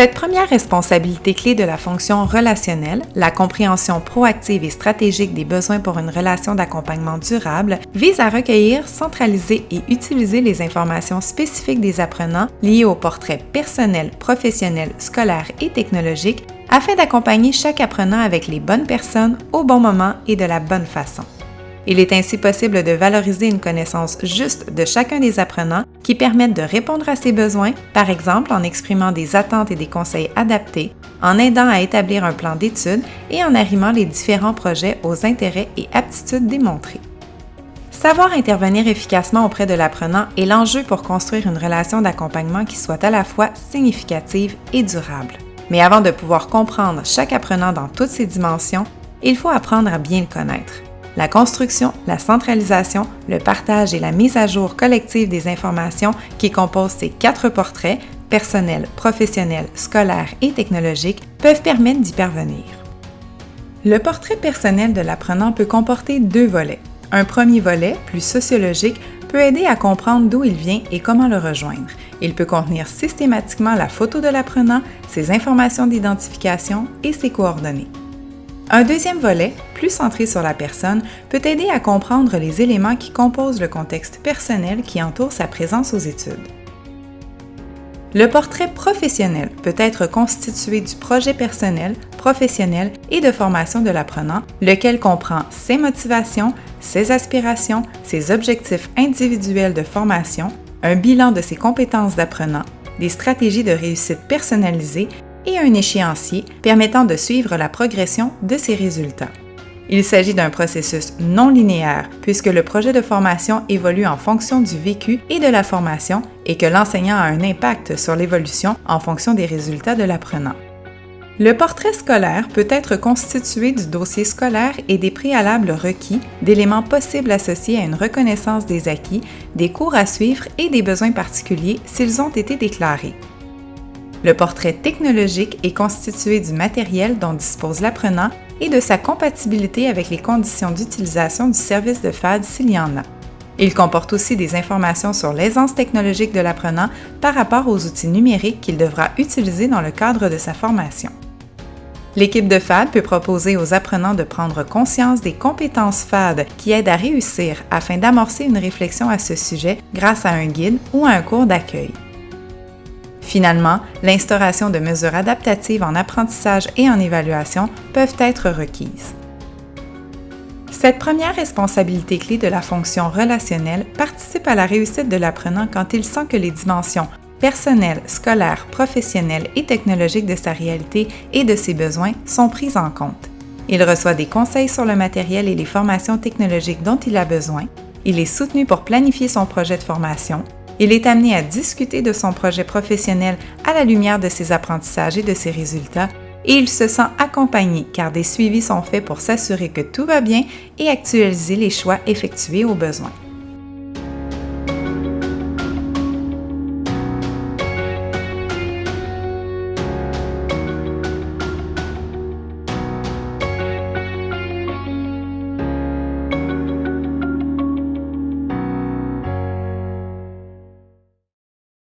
Cette première responsabilité clé de la fonction relationnelle, la compréhension proactive et stratégique des besoins pour une relation d'accompagnement durable, vise à recueillir, centraliser et utiliser les informations spécifiques des apprenants liées aux portraits personnels, professionnels, scolaires et technologiques afin d'accompagner chaque apprenant avec les bonnes personnes au bon moment et de la bonne façon. Il est ainsi possible de valoriser une connaissance juste de chacun des apprenants qui permettent de répondre à ses besoins, par exemple en exprimant des attentes et des conseils adaptés, en aidant à établir un plan d'études et en arrimant les différents projets aux intérêts et aptitudes démontrés. Savoir intervenir efficacement auprès de l'apprenant est l'enjeu pour construire une relation d'accompagnement qui soit à la fois significative et durable. Mais avant de pouvoir comprendre chaque apprenant dans toutes ses dimensions, il faut apprendre à bien le connaître. La construction, la centralisation, le partage et la mise à jour collective des informations qui composent ces 4 portraits, personnels, professionnels, scolaires et technologiques, peuvent permettre d'y parvenir. Le portrait personnel de l'apprenant peut comporter 2 volets. Un premier volet, plus sociologique, peut aider à comprendre d'où il vient et comment le rejoindre. Il peut contenir systématiquement la photo de l'apprenant, ses informations d'identification et ses coordonnées. Un deuxième volet, plus centré sur la personne, peut aider à comprendre les éléments qui composent le contexte personnel qui entoure sa présence aux études. Le portrait professionnel peut être constitué du projet personnel, professionnel et de formation de l'apprenant, lequel comprend ses motivations, ses aspirations, ses objectifs individuels de formation, un bilan de ses compétences d'apprenant, des stratégies de réussite personnalisées et un échéancier permettant de suivre la progression de ses résultats. Il s'agit d'un processus non linéaire puisque le projet de formation évolue en fonction du vécu et de la formation et que l'enseignant a un impact sur l'évolution en fonction des résultats de l'apprenant. Le portrait scolaire peut être constitué du dossier scolaire et des préalables requis, d'éléments possibles associés à une reconnaissance des acquis, des cours à suivre et des besoins particuliers s'ils ont été déclarés. Le portrait technologique est constitué du matériel dont dispose l'apprenant et de sa compatibilité avec les conditions d'utilisation du service de FAD s'il y en a. Il comporte aussi des informations sur l'aisance technologique de l'apprenant par rapport aux outils numériques qu'il devra utiliser dans le cadre de sa formation. L'équipe de FAD peut proposer aux apprenants de prendre conscience des compétences FAD qui aident à réussir afin d'amorcer une réflexion à ce sujet grâce à un guide ou à un cours d'accueil. Finalement, l'instauration de mesures adaptatives en apprentissage et en évaluation peuvent être requises. Cette première responsabilité clé de la fonction relationnelle participe à la réussite de l'apprenant quand il sent que les dimensions personnelles, scolaires, professionnelles et technologiques de sa réalité et de ses besoins sont prises en compte. Il reçoit des conseils sur le matériel et les formations technologiques dont il a besoin. Il est soutenu pour planifier son projet de formation. Il est amené à discuter de son projet professionnel à la lumière de ses apprentissages et de ses résultats et il se sent accompagné car des suivis sont faits pour s'assurer que tout va bien et actualiser les choix effectués au besoin.